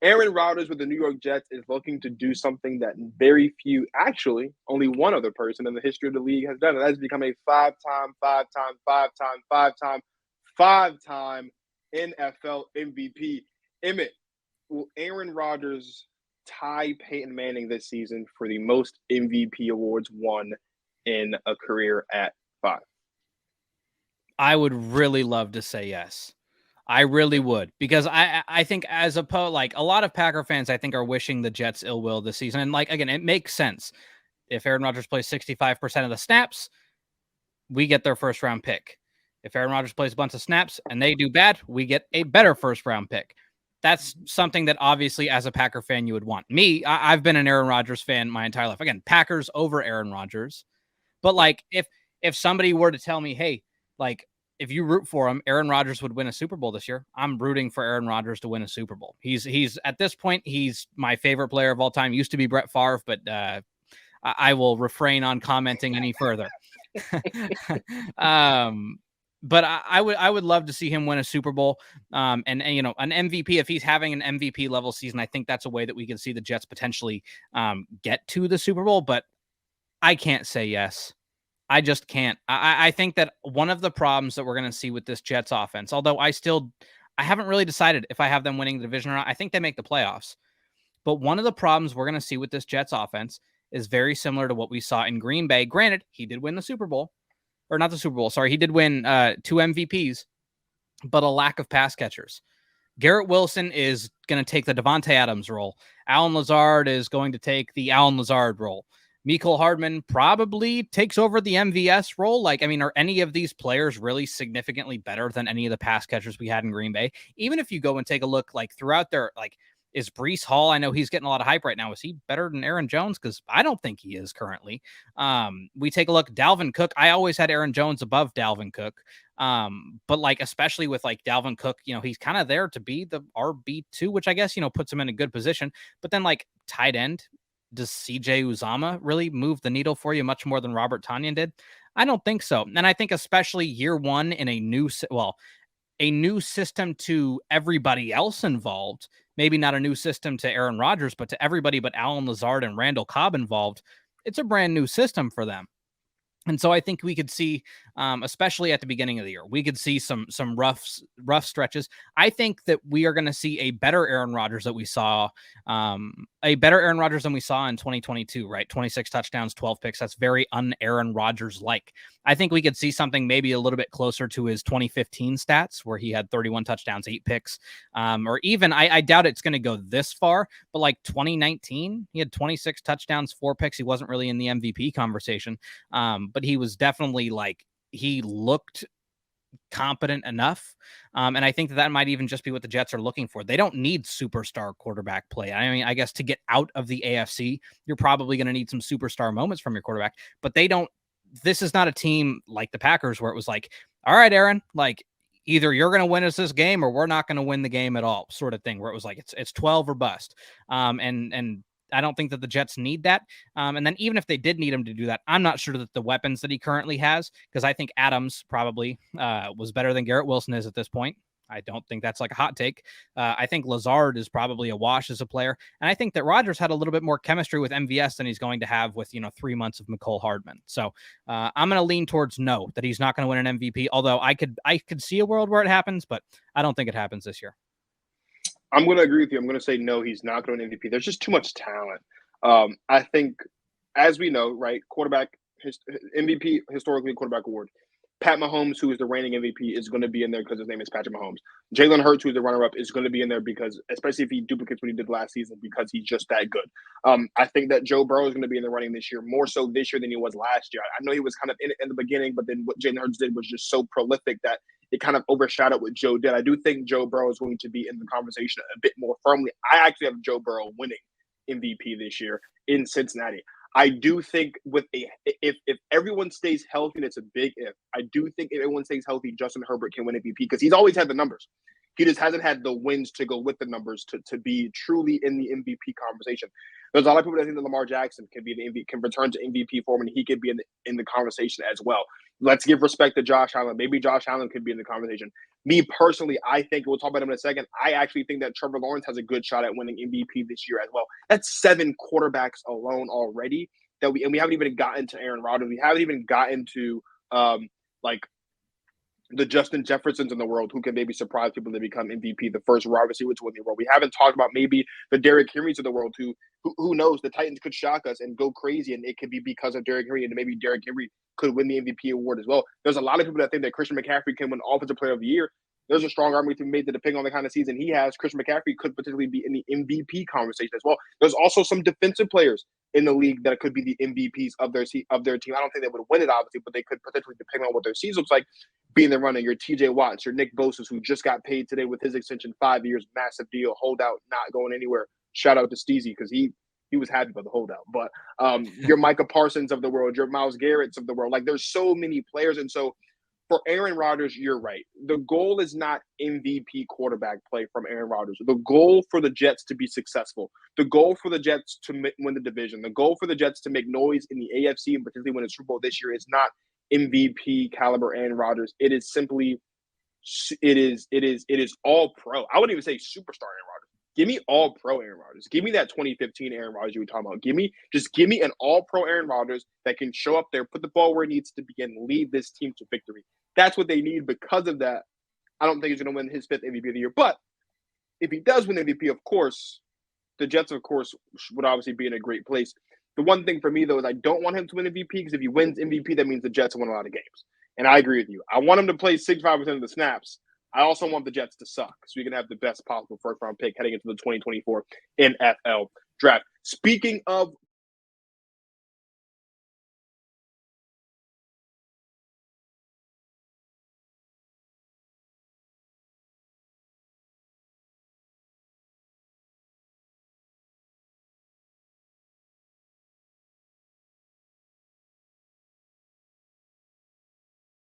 Aaron Rodgers with the New York Jets is looking to do something that very few, actually, only one other person in the history of the league has done, and that is become a five-time NFL MVP. Emmitt, will Aaron Rodgers tie Peyton Manning this season for the most MVP awards won in a career at 5? I would really love to say yes. I really would, because I think as like a lot of Packer fans, I think are wishing the Jets ill will this season. And like, again, it makes sense. If Aaron Rodgers plays 65% of the snaps, we get their first round pick. If Aaron Rodgers plays a bunch of snaps and they do bad, we get a better first round pick. That's something that obviously as a Packer fan you would want. Me, I've been an Aaron Rodgers fan my entire life. Again, Packers over Aaron Rodgers. But like if somebody were to tell me, hey, like if you root for him, Aaron Rodgers would win a Super Bowl this year. I'm rooting for Aaron Rodgers to win a Super Bowl. He's at this point, he's my favorite player of all time. Used to be Brett Favre, but I will refrain on commenting any further. But I would love to see him win a Super Bowl. And you know, an MVP, if he's having an MVP level season, I think that's a way that we can see the Jets potentially get to the Super Bowl. But I can't say yes. I just can't. I think that one of the problems that we're going to see with this Jets offense, although I haven't really decided if I have them winning the division or not. I think they make the playoffs. But one of the problems we're going to see with this Jets offense is very similar to what we saw in Green Bay. Granted, he did win the Super Bowl. Or not the Super Bowl, sorry. He did win 2 MVPs, but a lack of pass catchers. Garrett Wilson is going to take the Devontae Adams role. Allen Lazard is going to take the Allen Lazard role. Mecole Hardman probably takes over the MVS role. Like, I mean, are any of these players really significantly better than any of the pass catchers we had in Green Bay? Even if you go and take a look, like, throughout their, like, is Breece Hall, I know he's getting a lot of hype right now. Is he better than Aaron Jones? Because I don't think he is currently. We take a look, Dalvin Cook. I always had Aaron Jones above Dalvin Cook. But like, especially with like Dalvin Cook, you know, he's kind of there to be the RB2, which I guess, you know, puts him in a good position. But then like tight end, does CJ Uzama really move the needle for you much more than Robert Tonyan did? I don't think so. And I think especially year one in a new system to everybody else involved, maybe not a new system to Aaron Rodgers, but to everybody but Allen Lazard and Randall Cobb involved, it's a brand new system for them. And so I think we could see, especially at the beginning of the year, we could see some rough stretches. I think that we are going to see a better Aaron Rodgers than we saw in 2022, right? 26 touchdowns, 12 picks. That's very un-Aaron Rodgers-like. I think we could see something maybe a little bit closer to his 2015 stats, where he had 31 touchdowns, 8 picks. Or even, I doubt it's going to go this far, but like 2019, he had 26 touchdowns, 4 picks. He wasn't really in the MVP conversation. But he was definitely like, he looked competent enough. And I think that might even just be what the Jets are looking for. They don't need superstar quarterback play. I mean, I guess to get out of the AFC, you're probably going to need some superstar moments from your quarterback, but this is not a team like the Packers where it was like, all right, Aaron, like either you're going to win us this game or we're not going to win the game at all, sort of thing, where it was like, it's 12 or bust. And I don't think that the Jets need that. And then even if they did need him to do that, I'm not sure that the weapons that he currently has, because I think Adams probably was better than Garrett Wilson is at this point. I don't think that's like a hot take. I think Lazard is probably a wash as a player. And I think that Rodgers had a little bit more chemistry with MVS than he's going to have with, 3 months of Mecole Hardman. So I'm going to lean towards no, that he's not going to win an MVP. Although I could see a world where it happens, but I don't think it happens this year. I'm going to agree with you. I'm going to say no, he's not going to win MVP. There's just too much talent. I think, as we know, right, quarterback, MVP, historically quarterback award. Pat Mahomes, who is the reigning MVP, is going to be in there because his name is Patrick Mahomes. Jalen Hurts, who is the runner-up, is going to be in there because, especially if he duplicates what he did last season, because he's just that good. I think that Joe Burrow is going to be in the running this year, more so this year than he was last year. I know he was kind of in it in the beginning, but then what Jalen Hurts did was just so prolific that it kind of overshadowed what Joe did. I do think Joe Burrow is going to be in the conversation a bit more firmly. I actually have Joe Burrow winning MVP this year in Cincinnati. I do think if everyone stays healthy, and it's a big if, I do think if everyone stays healthy, Justin Herbert can win MVP because he's always had the numbers. He just hasn't had the wins to go with the numbers to be truly in the MVP conversation. There's a lot of people that think that Lamar Jackson can be the MVP, can return to MVP form, and he could be in the conversation as well. Let's give respect to Josh Allen. Maybe Josh Allen could be in the conversation. Me personally, I think we'll talk about him in a second. I actually think that Trevor Lawrence has a good shot at winning MVP this year as well. That's 7 quarterbacks alone already we haven't even gotten to Aaron Rodgers. We haven't even gotten to like the Justin Jeffersons in the world who can maybe surprise people to become MVP, the first wide receiver to win the world. We haven't talked about maybe the Derrick Henrys of the world who knows, the Titans could shock us and go crazy, and it could be because of Derrick Henry, and maybe Derrick Henry could win the MVP award as well. There's a lot of people that think that Christian McCaffrey can win Offensive Player of the Year. There's a strong argument to be made that depending on the kind of season he has, Christian McCaffrey could potentially be in the MVP conversation as well. There's also some defensive players in the league that could be the MVPs of their team. I don't think they would win it, obviously, but they could potentially, depending on what their season looks like, be in the running. Your TJ Watts, your Nick Bosa's, who just got paid today with his extension, 5 years, massive deal, holdout, not going anywhere. Shout out to Steezy because he was happy for the holdout. But your Micah Parsons of the world, your Myles Garrett's of the world. Like, there's so many players. And so for Aaron Rodgers, you're right. The goal is not MVP quarterback play from Aaron Rodgers. The goal for the Jets to be successful, the goal for the Jets to win the division, the goal for the Jets to make noise in the AFC and particularly win a Super Bowl this year is not MVP caliber Aaron Rodgers. It is simply, it is all pro. I wouldn't even say superstar Aaron Rodgers. Give me all pro Aaron Rodgers. Give me that 2015 Aaron Rodgers you were talking about. Give me an all pro Aaron Rodgers that can show up there, put the ball where it needs to be, and lead this team to victory. That's what they need. Because of that, I don't think he's going to win his 5th MVP of the year. But if he does win MVP, of course, the Jets, of course, would obviously be in a great place. The one thing for me, though, is I don't want him to win MVP because if he wins MVP, that means the Jets win a lot of games. And I agree with you. I want him to play 65% of the snaps. I also want the Jets to suck so we can have the best possible first-round pick heading into the 2024 NFL draft. Speaking of